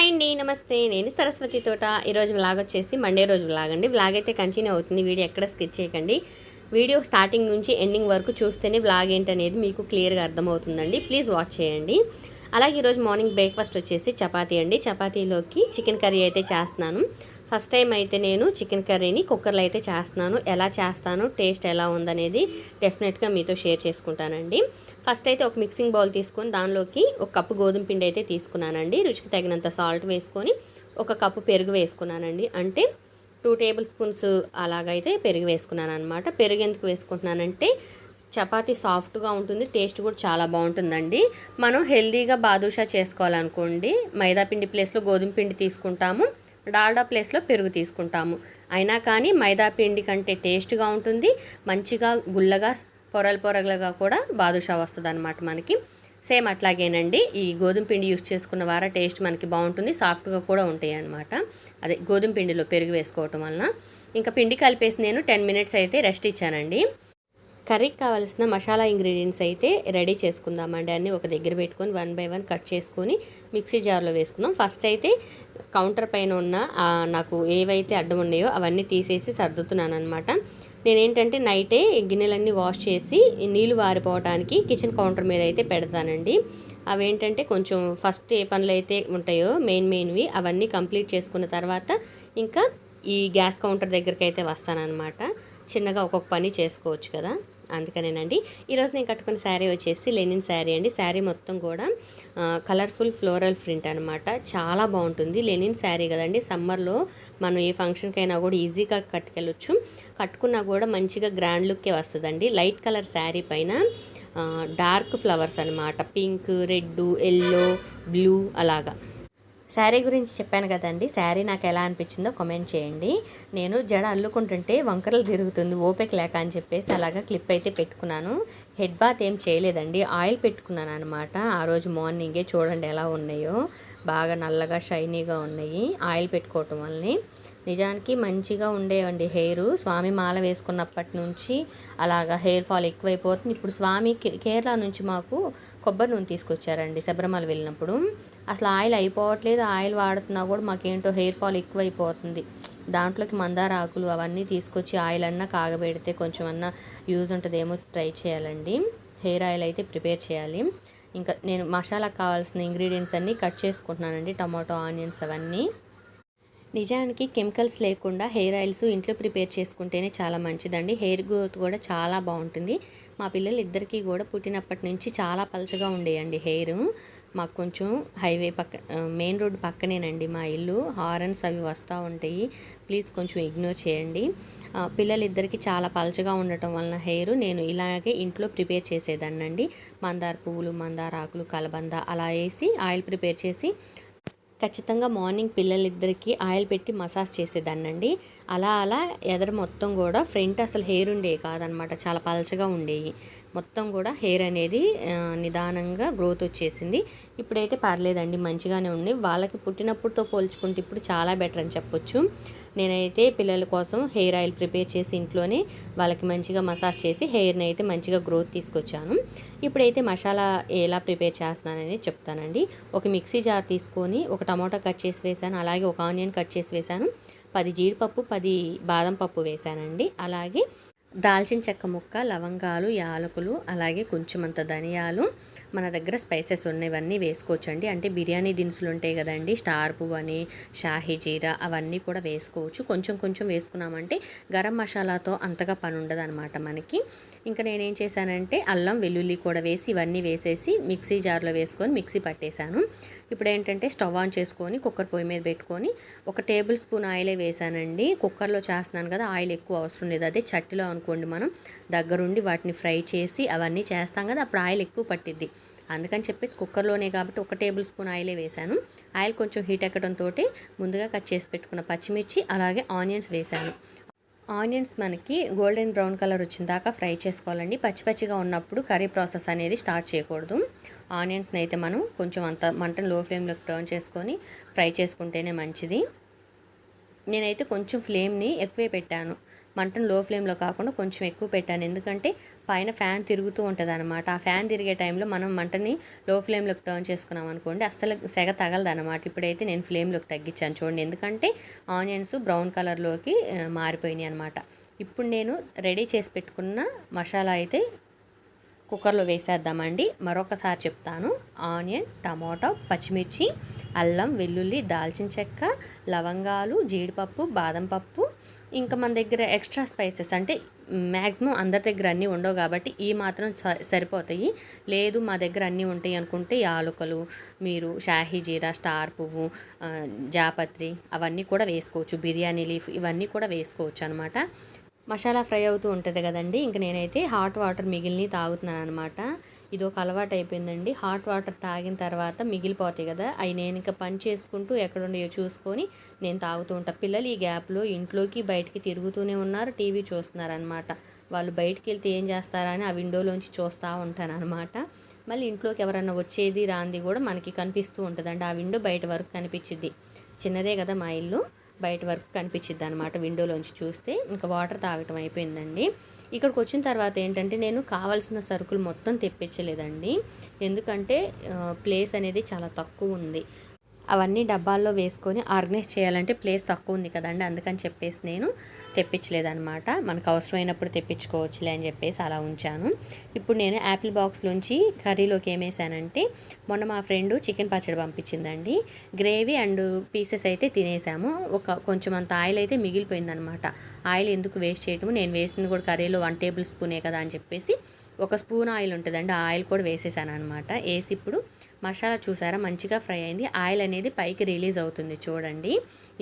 Hi అండి, నమస్తే. నేను సరస్వతి తోట. ఈరోజు వ్లాగ్ వచ్చేసి మండే రోజు వ్లాగ్ అండి. వ్లాగ్ అయితే కంటిన్యూ అవుతుంది. వీడియో ఎక్కడ స్కిప్ చేయకండి. వీడియో స్టార్టింగ్ నుంచి ఎండింగ్ వరకు చూస్తేనే వ్లాగ్ ఏంటనేది మీకు క్లియర్గా అర్థమవుతుందండి. ప్లీజ్ వాచ్ చేయండి. అలాగే ఈరోజు మార్నింగ్ బ్రేక్ఫాస్ట్ వచ్చేసి చపాతీ అండి. చపాతీలోకి చికెన్ కర్రీ అయితే చేస్తున్నాను. ఫస్ట్ టైం అయితే నేను చికెన్ కర్రీని కుక్కర్లో అయితే చేస్తున్నాను. ఎలా చేస్తాను, టేస్ట్ ఎలా ఉందనేది డెఫినెట్గా మీతో షేర్ చేసుకుంటానండి. ఫస్ట్ అయితే ఒక మిక్సింగ్ బౌల్ తీసుకొని దానిలోకి ఒక కప్పు గోధుమ పిండి అయితే తీసుకున్నానండి. రుచికి తగినంత సాల్ట్ వేసుకొని ఒక కప్పు పెరుగు వేసుకున్నానండి. అంటే 2 టేబుల్ స్పూన్స్ అలాగైతే పెరుగు వేసుకున్నాను అనమాట. పెరుగు ఎందుకు వేసుకుంటున్నానంటే చపాతీ సాఫ్ట్గా ఉంటుంది, టేస్ట్ కూడా చాలా బాగుంటుందండి. మనం హెల్తీగా బాదుషా చేసుకోవాలనుకోండి, మైదా పిండి ప్లేస్లో గోధుమ పిండి తీసుకుంటాము, డాల్డా ప్లేస్లో పెరుగు తీసుకుంటాము. అయినా కానీ మైదా పిండి కంటే టేస్ట్గా ఉంటుంది, మంచిగా గుల్లగా పొరలుగా కూడా బాదుషా వస్తుంది అనమాట మనకి. సేమ్ అట్లాగేనండి ఈ గోధుమ పిండి యూస్ చేసుకున్న వారా టేస్ట్ మనకి బాగుంటుంది, సాఫ్ట్గా కూడా ఉంటాయి అనమాట. అదే గోధుమ పిండిలో పెరుగు వేసుకోవటం వలన. ఇంకా పిండి కలిపేసి నేను 10 మినిట్స్ అయితే రెస్ట్ ఇచ్చానండి. కర్రీకి కావాల్సిన మసాలా ఇంగ్రీడియంట్స్ అయితే రెడీ చేసుకుందామండి. అన్నీ ఒక దగ్గర పెట్టుకొని 1 బై 1 కట్ చేసుకొని మిక్సీ జార్లో వేసుకుందాం. ఫస్ట్ అయితే కౌంటర్ పైన ఉన్న నాకు ఏవైతే అడ్డం ఉన్నాయో అవన్నీ తీసేసి సర్దుతున్నాను అనమాట. నేనేంటంటే నైటే గిన్నెలన్నీ వాష్ చేసి నీళ్ళు వారిపోవడానికి కిచెన్ కౌంటర్ మీద అయితే పెడతానండి. అవేంటంటే కొంచెం ఫస్ట్ ఏ పనులు అయితే ఉంటాయో మెయిన్వి అవన్నీ కంప్లీట్ చేసుకున్న తర్వాత ఇంకా ఈ గ్యాస్ కౌంటర్ దగ్గరికి అయితే వస్తానన్నమాట. చిన్నగా ఒక్కొక్క పని చేసుకోవచ్చు కదా, అందుకనేనండి. ఈరోజు నేను కట్టుకున్న శారీ వచ్చేసి లెనిన్ శారీ అండి. శారీ మొత్తం కూడా కలర్ఫుల్ ఫ్లోరల్ ప్రింట్ అనమాట. చాలా బాగుంటుంది. లెనిన్ శారీ కదండి, సమ్మర్లో మనం ఏ ఫంక్షన్కైనా కూడా ఈజీగా కట్టుకెళ్ళొచ్చు. కట్టుకున్నా కూడా మంచిగా గ్రాండ్ లుక్కే వస్తుందండి. లైట్ కలర్ శారీ పైన డార్క్ ఫ్లవర్స్ అనమాట, పింక్, రెడ్, ఎల్లో, బ్లూ అలాగా. శారీ గురించి చెప్పాను కదండి. శారీ నాకు ఎలా అనిపించిందో కామెంట్ చేయండి. నేను జడ అల్లుకుంటుంటే వంకరలు తిరుగుతుంది ఓపిక లేక అని చెప్పేసి అలాగా క్లిప్ అయితే పెట్టుకున్నాను. హెడ్ బాత్ ఏం చేయలేదండి, ఆయిల్ పెట్టుకున్నాను అనమాట. ఆ రోజు మార్నింగే చూడండి ఎలా ఉన్నాయో, బాగా నల్లగా షైనీగా ఉన్నాయి ఆయిల్ పెట్టుకోవటం వల్లనే. నిజానికి మంచిగా ఉండేవండి హెయిర్. స్వామి మాల వేసుకున్నప్పటి నుంచి అలాగా హెయిర్ ఫాల్ ఎక్కువైపోతుంది. ఇప్పుడు స్వామి కేరళ నుంచి మాకు కొబ్బరి నూనె తీసుకొచ్చారండి శబరిమల వెళ్ళినప్పుడు. అసలు ఆయిల్ అయిపోవట్లేదు, ఆయిల్ వాడుతున్నా కూడా మాకేంటో హెయిర్ ఫాల్ ఎక్కువైపోతుంది. దాంట్లోకి మందార ఆకులు అవన్నీ తీసుకొచ్చి ఆయిల్ అన్నా కాగబెడితే కొంచెం అన్నా యూజ్ ఉంటుందేమో ట్రై చేయాలండి. హెయిర్ ఆయిల్ అయితే ప్రిపేర్ చేయాలి. ఇంకా నేను మసాలాకు కావాల్సిన ఇంగ్రీడియంట్స్ అన్నీ కట్ చేసుకుంటున్నానండి. టమాటో, ఆనియన్స్ అవన్నీ. నిజానికి కెమికల్స్ లేకుండా హెయిర్ ఆయిల్స్ ఇంట్లో ప్రిపేర్ చేసుకుంటేనే చాలా మంచిదండి. హెయిర్ గ్రోత్ కూడా చాలా బాగుంటుంది. మా పిల్లలు ఇద్దరికీ కూడా పుట్టినప్పటి నుంచి చాలా పలచగా ఉండేయండి హెయిర్. మాకు కొంచెం హైవే మెయిన్ రోడ్ పక్కనేనండి మా ఇల్లు. హారన్స్ అవి వస్తూ ఉంటాయి, ప్లీజ్ కొంచెం ఇగ్నోర్ చేయండి. పిల్లలిద్దరికీ చాలా పలచగా ఉండటం వలన హెయిర్ నేను ఇలాగే ఇంట్లో ప్రిపేర్ చేసేదాన్నండి. మందార పువ్వులు, మందార ఆకులు, కలబంద అలా వేసి ఆయిల్ ప్రిపేర్ చేసి ఖచ్చితంగా మార్నింగ్ పిల్లలిద్దరికీ ఆయిల్ పెట్టి మసాజ్ చేసేదాన్నండి. అలా ఎదర మొత్తం కూడా ఫ్రంట్ అసలు హెయిర్ ఉండేవి కాదనమాట, చాలా పలచగా ఉండేవి. మొత్తం కూడా హెయిర్ అనేది నిదానంగా గ్రోత్ వచ్చేసింది. ఇప్పుడైతే పర్లేదండి, మంచిగానే ఉంది. వాళ్ళకి పుట్టినప్పుడుతో పోల్చుకుంటే ఇప్పుడు చాలా బెటర్ అని చెప్పొచ్చు. నేనైతే పిల్లల కోసం హెయిర్ ఆయిల్ ప్రిపేర్ చేసి ఇంట్లోనే వాళ్ళకి మంచిగా మసాజ్ చేసి హెయిర్ని అయితే మంచిగా గ్రోత్ తీసుకొచ్చాను. ఇప్పుడైతే మసాలా ఎలా ప్రిపేర్ చేస్తున్నానని చెప్తానండి. ఒక మిక్సీ జార్ తీసుకొని ఒక టమాటా కట్ చేసి వేసాను, అలాగే ఒక ఆనియన్ కట్ చేసి వేసాను, 10 జీడిపప్పు, 10 బాదం పప్పు వేసానండి. అలాగే దాల్చిన చెక్క ముక్క, లవంగాలు, యాలకులు, అలాగే కొంచెమంత ధనియాలు, మన దగ్గర స్పైసెస్ ఉన్నవన్నీ వేసుకోవచ్చండి. అంటే బిర్యానీ దినుసులు ఉంటాయి కదండి, స్టార్ పువ్వు అని, షాహీ జీరా అవన్నీ కూడా వేసుకోవచ్చు. కొంచెం వేసుకున్నామంటే గరం మసాలాతో అంతగా పని ఉండదు అనమాట మనకి. ఇంకా నేనేం చేశానంటే అల్లం, వెల్లుల్లి కూడా వేసి ఇవన్నీ వేసేసి మిక్సీ జార్లో వేసుకొని మిక్సీ పట్టేశాను. ఇప్పుడు ఏంటంటే స్టవ్ ఆన్ చేసుకొని కుక్కర్ పొయ్యి మీద పెట్టుకొని 1 టేబుల్ స్పూన్ ఆయిలే వేసానండి. కుక్కర్లో చేస్తున్నాను కదా, ఆయిల్ ఎక్కువ అవసరం లేదు. అదే చట్టిలో అనుకోండి మనం దగ్గరుండి వాటిని ఫ్రై చేసి అవన్నీ చేస్తాం కదా, అప్పుడు ఆయిల్ ఎక్కువ పట్టిద్ది. అందుకని చెప్పేసి కుక్కర్లోనే కాబట్టి 1 టేబుల్ స్పూన్ ఆయిలే వేసాను. ఆయిల్ కొంచెం హీట్ ఎక్కడంతో ముందుగా కట్ చేసి పెట్టుకున్న పచ్చిమిర్చి అలాగే ఆనియన్స్ వేసాను. ఆనియన్స్ మనకి గోల్డెన్ బ్రౌన్ కలర్ వచ్చిన దాకా ఫ్రై చేసుకోవాలండి. పచ్చిగా ఉన్నప్పుడు కర్రీ ప్రాసెస్ అనేది స్టార్ట్ చేయకూడదు. ఆనియన్స్ని అయితే మనం కొంచెం అంత మంటను లో ఫ్లేమ్లోకి టర్న్ చేసుకొని ఫ్రై చేసుకుంటేనే మంచిది. నేనైతే కొంచెం ఫ్లేమ్ని ఎక్కువే పెట్టాను. మంటను లో ఫ్లేమ్లో కాకుండా కొంచెం ఎక్కువ పెట్టాను. ఎందుకంటే పైన ఫ్యాన్ తిరుగుతూ ఉంటుంది అనమాట. ఆ ఫ్యాన్ తిరిగే టైంలో మనం మంటని లో ఫ్లేమ్లోకి టర్న్ చేసుకున్నాం అనుకోండి అస్సలు సెగ తగలదనమాట. ఇప్పుడైతే నేను ఫ్లేమ్లోకి తగ్గించాను చూడండి. ఎందుకంటే ఆనియన్స్ బ్రౌన్ కలర్లోకి మారిపోయినాయి అనమాట. ఇప్పుడు నేను రెడీ చేసి పెట్టుకున్న మసాలా అయితే కుక్కర్లో వేసేద్దామండి. మరొకసారి చెప్తాను. ఆనియన్, టమాటో, పచ్చిమిర్చి, అల్లం, వెల్లుల్లి, దాల్చిన చెక్క, లవంగాలు, జీడిపప్పు, బాదం పప్పు, ఇంకా మన దగ్గర ఎక్స్ట్రా స్పైసెస్ అంటే మ్యాక్సిమం అందరి దగ్గర అన్నీ ఉండవు కాబట్టి ఈ మాత్రం సరిపోతాయి. లేదు మా దగ్గర అన్నీ ఉంటాయి అనుకుంటే యాలకులు, మీరు షాహీ జీరా, స్టార్ పువ్వు, జాపత్రి అవన్నీ కూడా వేసుకోవచ్చు. బిర్యానీ లీఫ్ ఇవన్నీ కూడా వేసుకోవచ్చు అనమాట. మసాలా ఫ్రై అవుతూ ఉంటుంది కదండి. ఇంక నేనైతే హాట్ వాటర్ మిగిలిని తాగుతున్నాను అనమాట. ఇది ఒక అలవాటు అయిపోయిందండి. హాట్ వాటర్ తాగిన తర్వాత మిగిలిపోతాయి కదా, అవి నేను ఇంకా పని చేసుకుంటూ ఎక్కడుండయో చూసుకొని నేను తాగుతూ ఉంటాను. పిల్లలు ఈ గ్యాప్లో ఇంట్లోకి బయటికి తిరుగుతూనే ఉన్నారు, టీవీ చూస్తున్నారు అనమాట. వాళ్ళు బయటికి వెళ్తే ఏం చేస్తారని ఆ విండోలోంచి చూస్తూ ఉంటాను అనమాట. మళ్ళీ ఇంట్లోకి ఎవరన్నా వచ్చేది రాంది కూడా మనకి కనిపిస్తూ ఉంటుందండి. ఆ విండో బయట వరకు కనిపించిద్ది. చిన్నదే కదా మా ఇల్లు, బయట వరకు కనిపించిద్ది అనమాట విండోలోంచి చూస్తే. ఇంకా వాటర్ తాగటం అయిపోయిందండి. ఇక్కడికి వచ్చిన తర్వాత ఏంటంటే నేను కావాల్సిన సరుకులు మొత్తం తెప్పించలేదండి. ఎందుకంటే ప్లేస్ అనేది చాలా తక్కువ ఉంది. అవన్నీ డబ్బాల్లో వేసుకొని ఆర్గనైజ్ చేయాలంటే ప్లేస్ తక్కువ ఉంది కదండి. అందుకని చెప్పేసి నేను తెప్పించలేదన్నమాట. మనకు అవసరమైనప్పుడు తెప్పించుకోవచ్చులే అని చెప్పేసి అలా ఉంచాను. ఇప్పుడు నేను యాపిల్ బాక్స్లోంచి కర్రీలోకి ఏమేసానంటే, మొన్న మా ఫ్రెండ్ చికెన్ పచ్చడి పంపించిందండి. గ్రేవీ అండ్ పీసెస్ అయితే తినేసాము. కొంచెం అంత ఆయిల్ అయితే మిగిలిపోయిందనమాట. ఆయిల్ ఎందుకు వేస్ట్ చేయటము, నేను వేసింది కూడా కర్రీలో 1 టేబుల్ స్పూనే కదా అని చెప్పేసి 1 స్పూన్ ఆయిల్ ఉంటుందండి, ఆ ఆయిల్ కూడా వేసేసాను అనమాట. వేసి ఇప్పుడు మసాలా చూసారా మంచిగా ఫ్రై అయింది. ఆయిల్ అనేది పైకి రిలీజ్ అవుతుంది చూడండి.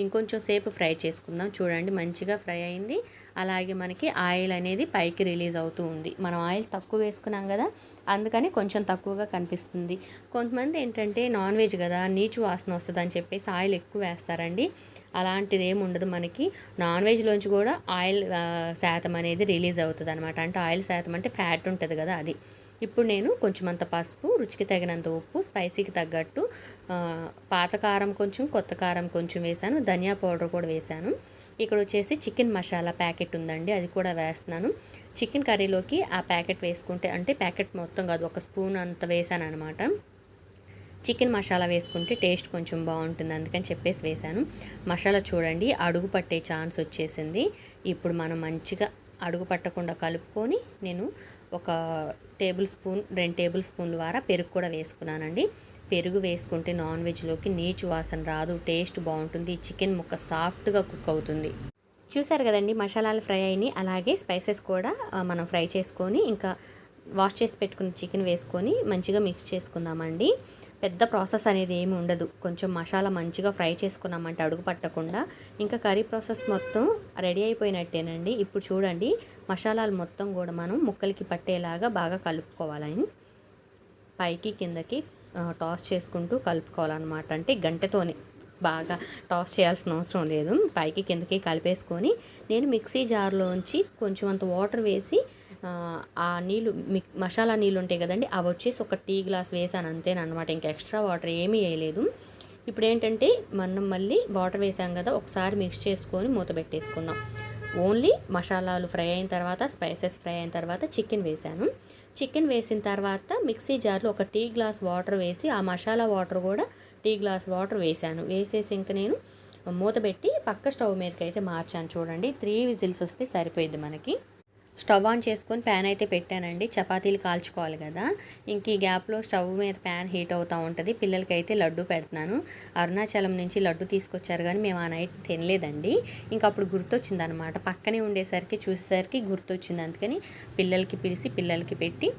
ఇంకొంచెం సేపు ఫ్రై చేసుకుందాం. చూడండి మంచిగా ఫ్రై అయింది. అలాగే మనకి ఆయిల్ అనేది పైకి రిలీజ్ అవుతూ ఉంది. మనం ఆయిల్ తక్కువ వేసుకున్నాం కదా, అందుకని కొంచెం తక్కువగా కనిపిస్తుంది. కొంతమంది ఏంటంటే నాన్ వెజ్ కదా నీచు వాసన వస్తుంది అని చెప్పేసి ఆయిల్ ఎక్కువ వేస్తారండి. అలాంటిది ఏమి ఉండదు. మనకి నాన్ వెజ్లోంచి కూడా ఆయిల్ శాతం అనేది రిలీజ్ అవుతుంది అనమాట. అంటే ఆయిల్ శాతం అంటే ఫ్యాట్ ఉంటుంది కదా అది. ఇప్పుడు నేను కొంచెం అంత పసుపు, రుచికి తగినంత ఉప్పు, స్పైసీకి తగ్గట్టు పాత కారం కొంచెం, కొత్త కారం కొంచెం వేసాను, ధనియా పౌడర్ కూడా వేసాను. ఇక్కడ వచ్చేసి చికెన్ మసాలా ప్యాకెట్ ఉందండి, అది కూడా వేస్తున్నాను. చికెన్ కర్రీలోకి ఆ ప్యాకెట్ వేసుకుంటే, అంటే ప్యాకెట్ మొత్తం కాదు 1 స్పూన్ అంత వేసాను అనమాట. చికెన్ మసాలా వేసుకుంటే టేస్ట్ కొంచెం బాగుంటుంది, అందుకని చెప్పేసి వేసాను. మసాలా చూడండి అడుగు పట్టే ఛాన్స్ వచ్చేసింది. ఇప్పుడు మనం మంచిగా అడుగు పట్టకుండా కలుపుకొని నేను ఒక 2 టేబుల్ స్పూన్ల వరకు పెరుగు కూడా వేసుకున్నానండి. పెరుగు వేసుకుంటే నాన్ వెజ్లోకి నీచు వాసన రాదు, టేస్ట్ బాగుంటుంది, చికెన్ ముక్క సాఫ్ట్గా కుక్ అవుతుంది. చూసారు కదండి మసాలాలు ఫ్రై అయినాయి. అలాగే స్పైసెస్ కూడా మనం ఫ్రై చేసుకొని ఇంకా వాష్ చేసి పెట్టుకున్న చికెన్ వేసుకొని మంచిగా మిక్స్ చేసుకుందామండి. పెద్ద ప్రాసెస్ అనేది ఏమి ఉండదు. కొంచెం మసాలా మంచిగా ఫ్రై చేసుకున్నామంటే అడుగు పట్టకుండా ఇంకా కర్రీ ప్రాసెస్ మొత్తం రెడీ అయిపోయినట్టేనండి. ఇప్పుడు చూడండి మసాలాలు మొత్తం కూడా మనం ముక్కలకి పట్టేలాగా బాగా కలుపుకోవాలని పైకి కిందకి టాస్ చేసుకుంటూ కలుపుకోవాలన్నమాట. అంటే గంటెతోనే బాగా టాస్ చేయాల్సిన అవసరం లేదు. పైకి కిందకి కలిపేసుకొని నేను మిక్సీ జార్లోంచి కొంచెం అంత వాటర్ వేసి ఆ నీళ్ళు మసాలా నీళ్ళు ఉంటాయి కదండి, అవి వచ్చేసి 1 టీ గ్లాస్ వేసాను అంతేనమాట. ఇంకా ఎక్స్ట్రా వాటర్ ఏమీ వేయలేదు. ఇప్పుడు ఏంటంటే మనం మళ్ళీ వాటర్ వేసాం కదా, ఒకసారి మిక్స్ చేసుకొని మూత పెట్టేసుకుందాం. ఓన్లీ మసాలాలు ఫ్రై అయిన తర్వాత, స్పైసెస్ ఫ్రై అయిన తర్వాత చికెన్ వేసాను. చికెన్ వేసిన తర్వాత మిక్సీ జార్లో 1 టీ గ్లాస్ వాటర్ వేసి ఆ మసాలా వాటర్ కూడా టీ గ్లాస్ వాటర్ వేసాను. వేసేసి ఇంక నేను మూత పెట్టి పక్క స్టవ్ మీదకి అయితే మార్చాను. చూడండి 3 విజిల్స్ వస్తే సరిపోయింది మనకి. స్టవ్ ఆన్ చేసుకొని ప్యాన్ అయితే పెట్టానండి. చపాతీలు కాల్చుకోవాలి కదా, ఇంక ఈ గ్యాప్లో స్టవ్ మీద ప్యాన్ హీట్ అవుతూ ఉంటుంది. పిల్లలకి అయితే లడ్డు పెడుతున్నాను. అరుణాచలం నుంచి లడ్డు తీసుకొచ్చారు కానీ మేము ఆ నైట్ తినలేదండి. ఇంక అప్పుడు గుర్తొచ్చింది అనమాట. పక్కనే ఉండేసరికి చూసేసరికి గుర్తొచ్చింది. అందుకని పిల్లలకి పిలిచి పిల్లలకి పెట్టి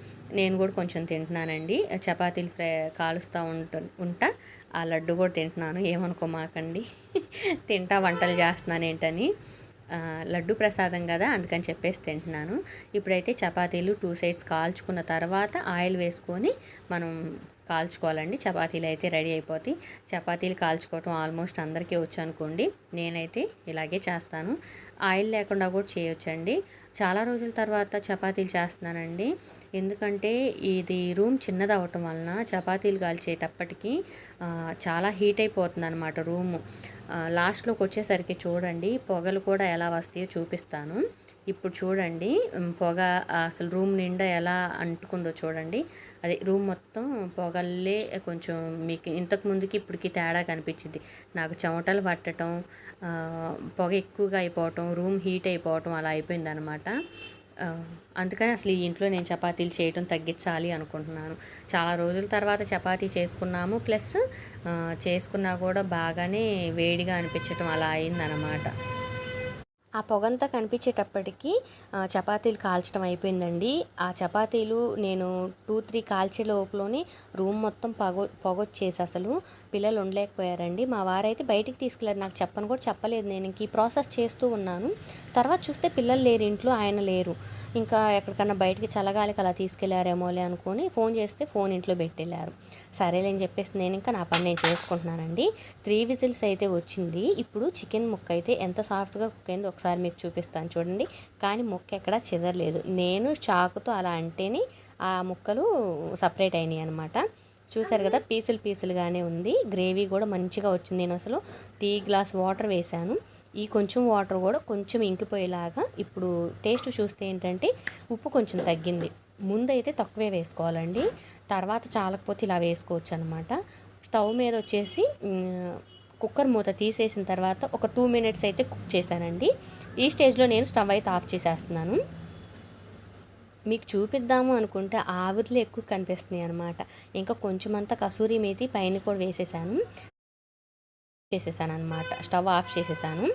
నేను కూడా కొంచెం తింటున్నానండి. చపాతీలు కాలుస్తూ ఉంటా ఆ లడ్డు కూడా తింటున్నాను. ఏమనుకోమాకండి తింటా వంటలు చేస్తున్నాను ఏంటని. లడ్డు ప్రసాదం కదా అందుకని చెప్పేసి తింటున్నాను. ఇప్పుడైతే చపాతీలు 2 సైడ్స్ కాల్చుకున్న తర్వాత ఆయిల్ వేసుకొని మనం కాల్చుకోవాలండి. చపాతీలు అయితే రెడీ అయిపోతాయి. చపాతీలు కాల్చుకోవటం ఆల్మోస్ట్ అందరికీ వచ్చు అనుకోండి. నేనైతే ఇలాగే చేస్తాను. ఆయిల్ లేకుండా కూడా చేయొచ్చండి. చాలా రోజుల తర్వాత చపాతీలు చేస్తున్నానండి. ఎందుకంటే ఇది రూమ్ చిన్నది అవ్వటం వలన చపాతీలు కాల్చేటప్పటికి చాలా హీట్ అయిపోతుంది అనమాట రూము. లాస్ట్లోకి వచ్చేసరికి చూడండి పొగలు కూడా ఎలా వస్తాయో చూపిస్తాను. ఇప్పుడు చూడండి పొగ అసలు రూమ్ నిండా ఎలా అంటుకుందో చూడండి. అది రూమ్ మొత్తం పొగల్లే కొంచెం మీకు ఇంతకు ముందుకి ఇప్పటికి తేడా కనిపించింది. నాకు చెమటలు పట్టడం, పొగ ఎక్కువగా అయిపోవటం, రూమ్ హీట్ అయిపోవటం అలా అయిపోయిందనమాట. అందుకని అసలు ఈ ఇంట్లో నేను చపాతీలు చేయటం తగ్గించాలి అనుకుంటున్నాను. చాలా రోజుల తర్వాత చపాతీ చేసుకున్నాము. ప్లస్ చేసుకున్నా కూడా బాగానే వేడిగా అనిపించటం అలా అయిందనమాట. ఆ పొగంతా కనిపించేటప్పటికి చపాతీలు కాల్చడం అయిపోయిందండి. ఆ చపాతీలు నేను 2-3 కాల్చే లోపులోనే రూమ్ మొత్తం పొగొచ్చేసి అసలు పిల్లలు ఉండలేకపోయారండి. మా వారైతే బయటికి తీసుకెళ్ళారు. నాకు చెప్పను కూడా చెప్పలేదు. నేను ఇంక ఈ ప్రాసెస్ చేస్తూ ఉన్నాను. తర్వాత చూస్తే పిల్లలు లేరు ఇంట్లో, ఆయన లేరు. ఇంకా ఎక్కడికన్నా బయటికి చల్లగాలికి అలా తీసుకెళ్లారేమోలే అనుకొని ఫోన్ చేస్తే ఫోన్ ఇంట్లో పెట్టెళ్ళారు. సరేలేని చెప్పేసి నేను ఇంకా నా పని నేను చేసుకుంటున్నానండి. 3 విజిల్స్ అయితే వచ్చింది. ఇప్పుడు చికెన్ ముక్క అయితే ఎంత సాఫ్ట్గా కుక్ అయిందో ఒకసారి మీకు చూపిస్తాను చూడండి. కానీ ముక్క ఎక్కడా చెదరలేదు. నేను చాకుతో అలా అంటేనే ఆ ముక్కలు సపరేట్ అయినాయి అనమాట. చూసారు కదా, పీసులుగానే ఉంది. గ్రేవీ కూడా మంచిగా వచ్చింది. నేను అసలు టీ గ్లాస్ వాటర్ వేశాను. ఈ కొంచెం వాటర్ కూడా కొంచెం ఇంకిపోయేలాగా. ఇప్పుడు టేస్ట్ చూస్తే ఏంటంటే ఉప్పు కొంచెం తగ్గింది. ముందైతే తక్కువే వేసుకోవాలండి, తర్వాత చాలకపోతే ఇలా వేసుకోవచ్చు అనమాట. స్టవ్ మీద వచ్చేసి కుక్కర్ మూత తీసేసిన తర్వాత ఒక 2 మినిట్స్ అయితే కుక్ చేశానండి. ఈ స్టేజ్లో నేను స్టవ్ అయితే ఆఫ్ చేసేస్తున్నాను. మీకు చూపిద్దాము అనుకుంటే ఆవిరిలో ఎక్కువ కనిపిస్తున్నాయి అనమాట. ఇంకా కొంచెం అంతా కసూరి మేతి పైన కూడా వేసేసాను అనమాట. స్టవ్ ఆఫ్ చేసేసాను.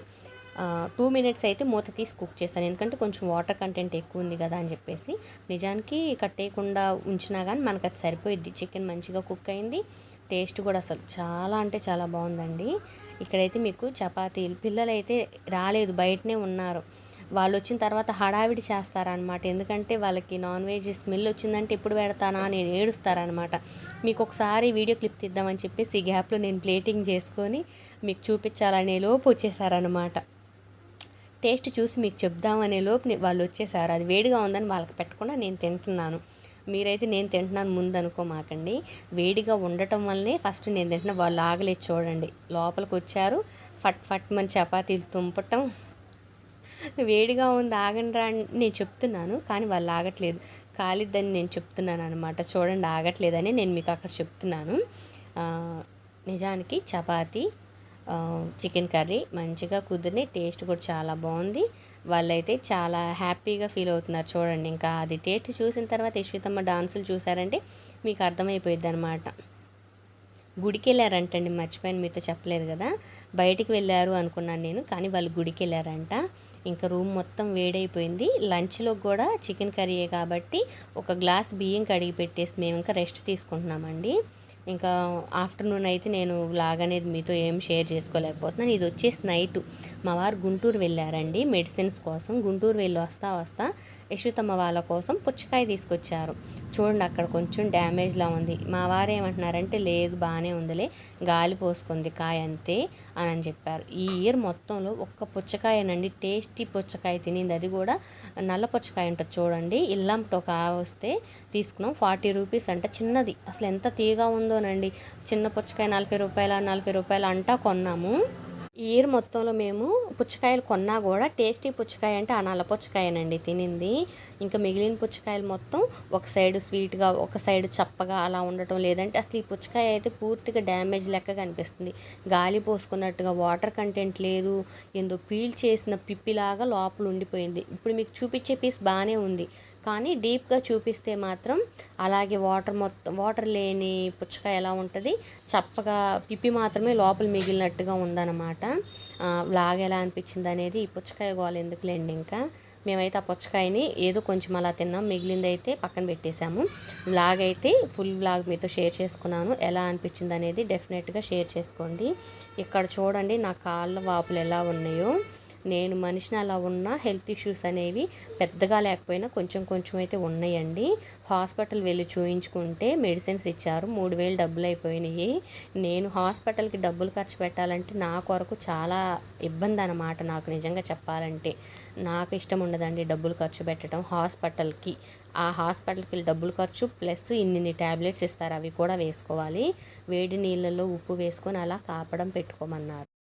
2 మినిట్స్ అయితే మూత తీసి కుక్ చేశాను. ఎందుకంటే కొంచెం వాటర్ కంటెంట్ ఎక్కువ ఉంది కదా అని చెప్పేసి. నిజానికి కట్టేయకుండా ఉంచినా కానీ మనకు అది సరిపోయిద్ది. చికెన్ మంచిగా కుక్ అయింది. టేస్ట్ కూడా అసలు చాలా అంటే చాలా బాగుందండి. ఇక్కడైతే మీకు చపాతీలు, పిల్లలైతే రాలేదు, బయటనే ఉన్నారు. వాళ్ళు వచ్చిన తర్వాత హడావిడి చేస్తారనమాట. ఎందుకంటే వాళ్ళకి నాన్ వెజ్ స్మెల్ వచ్చిందంటే ఎప్పుడు పెడతానా నేను ఏడుస్తారనమాట. మీకు ఒకసారి వీడియో క్లిప్ తీద్దామని చెప్పేసి ఈ గ్యాప్లో నేను ప్లేటింగ్ చేసుకొని మీకు చూపించాలనే లోపు వచ్చేసారనమాట. టేస్ట్ చూసి మీకు చెప్దామనే లోపు వాళ్ళు వచ్చేసారు. అది వేడిగా ఉందని వాళ్ళకి పెట్టకుండా నేను తింటున్నాను. మీరైతే నేను తింటున్నాను ముందు అనుకోమాకండి. వేడిగా ఉండటం వల్లనే ఫస్ట్ నేను తింటున్నా. వాళ్ళు ఆగలేదు చూడండి. లోపలికి వచ్చారు, ఫట్ మన చపాతీలు తుంపటం. వేడిగా ఉంది ఆగండి రా నేను చెప్తున్నాను, కానీ వాళ్ళు ఆగట్లేదు. కాలిద్దని నేను చెప్తున్నాను అనమాట. చూడండి ఆగట్లేదని నేను మీకు అక్కడ చెప్తున్నాను. నిజానికి చపాతీ చికెన్ కర్రీ మంచిగా కుదిరి టేస్ట్ కూడా చాలా బాగుంది. వాళ్ళైతే చాలా హ్యాపీగా ఫీల్ అవుతున్నారు చూడండి. ఇంకా అది టేస్ట్ చూసిన తర్వాత యశ్వితమ్మ డాన్సులు చూసారంటే మీకు అర్థమైపోయింది అనమాట. గుడికి వెళ్ళారంటండి, మర్చిపోయాను మీతో చెప్పలేదు కదా. బయటికి వెళ్ళారు అనుకున్నాను నేను, కానీ వాళ్ళు గుడికి వెళ్ళారంట. ఇంకా రూమ్ మొత్తం వేడైపోయింది. లంచ్లో కూడా చికెన్ కర్రీయే కాబట్టి ఒక గ్లాస్ బియ్యం కడిగి పెట్టేసి మేము ఇంకా రెస్ట్ తీసుకుంటున్నామండి. ఇంకా ఆఫ్టర్నూన్ అయితే నేను వ్లాగ్ అనేది మీతో ఏం షేర్ చేసుకోలేకపోతున్నాను. ఇది వచ్చేసి నైటు మా వారు గుంటూరు వెళ్ళారండి మెడిసిన్స్ కోసం. గుంటూరు వెళ్ళి వస్తా యశ్వితమ్మ వాళ్ళ కోసం పుచ్చకాయ తీసుకొచ్చారు. చూడండి అక్కడ కొంచెం డ్యామేజ్లా ఉంది. మా వారు ఏమంటున్నారంటే లేదు బాగానే ఉందిలే, గాలి పోసుకుంది కాయ అంతే అని చెప్పారు. ఈ ఇయర్ మొత్తంలో ఒక్క పుచ్చకాయనండి, టేస్టీ పుచ్చకాయ తినింది. అది కూడా నల్ల పుచ్చకాయ ఉంటుంది చూడండి. ఇల్లంతో వస్తే తీసుకున్నాం. 40 రూపీస్ అంట, చిన్నది. అసలు ఎంత తీగా ఉందోనండి. చిన్న పుచ్చకాయ 40 రూపాయలు అంటా కొన్నాము. ఈ ఇయర్ మొత్తంలో మేము పుచ్చకాయలు కొన్నా కూడా టేస్టీ పుచ్చకాయ అంటే ఆ నల్ల పుచ్చకాయనండి తినింది. ఇంకా మిగిలిన పుచ్చకాయలు మొత్తం ఒక సైడు స్వీట్గా, ఒక సైడు చప్పగా అలా ఉండటం. లేదంటే అసలు ఈ పుచ్చకాయ అయితే పూర్తిగా డ్యామేజ్ లెక్క కనిపిస్తుంది. గాలి పోసుకున్నట్టుగా, వాటర్ కంటెంట్ లేదు, ఏందో పీల్ చేసిన పిప్పిలాగా లోపల ఉండిపోయింది. ఇప్పుడు మీకు చూపించే పీస్ బాగానే ఉంది, కానీ డీప్గా చూపిస్తే మాత్రం అలాగే వాటర్ లేని పుచ్చకాయ ఎలా ఉంటుంది, చప్పగా పిప్పి మాత్రమే లోపల మిగిలినట్టుగా ఉందన్నమాట. వ్లాగ్ ఎలా అనిపించింది అనేది ఈ పుచ్చకాయ గోల ఎందుకులేండి. ఇంకా మేమైతే ఆ పుచ్చకాయని ఏదో కొంచెం అలా తిన్నాం, మిగిలింది అయితే పక్కన పెట్టేశాము. వ్లాగ్ అయితే ఫుల్ వ్లాగ్ మీతో షేర్ చేసుకున్నాను. ఎలా అనిపించింది అనేది డెఫినెట్గా షేర్ చేసుకోండి. ఇక్కడ చూడండి నా కాళ్ళ వాపులు ఎలా ఉన్నాయో. నేను మనిషిని అలా ఉన్న హెల్త్ ఇష్యూస్ అనేవి పెద్దగా లేకపోయినా కొంచెం కొంచెం అయితే ఉన్నాయండి. హాస్పిటల్ వెళ్ళి చూయించుకుంటే మెడిసిన్స్ ఇచ్చారు. 3,000 డబ్బులు అయిపోయినాయి. నేను హాస్పిటల్కి డబ్బులు ఖర్చు పెట్టాలంటే నా కొరకు చాలా ఇబ్బంది అన్నమాట. నాకు నిజంగా చెప్పాలంటే నాకు ఇష్టం ఉండదండి డబ్బులు ఖర్చు పెట్టడం హాస్పిటల్కి. ఆ హాస్పిటల్కి వెళ్ళి డబ్బులు ఖర్చు ప్లస్ ఇన్ని టాబ్లెట్స్ ఇస్తారు, అవి కూడా వేసుకోవాలి. వేడి నీళ్ళల్లో ఉప్పు వేసుకొని అలా కాపడం పెట్టుకోమన్నారు.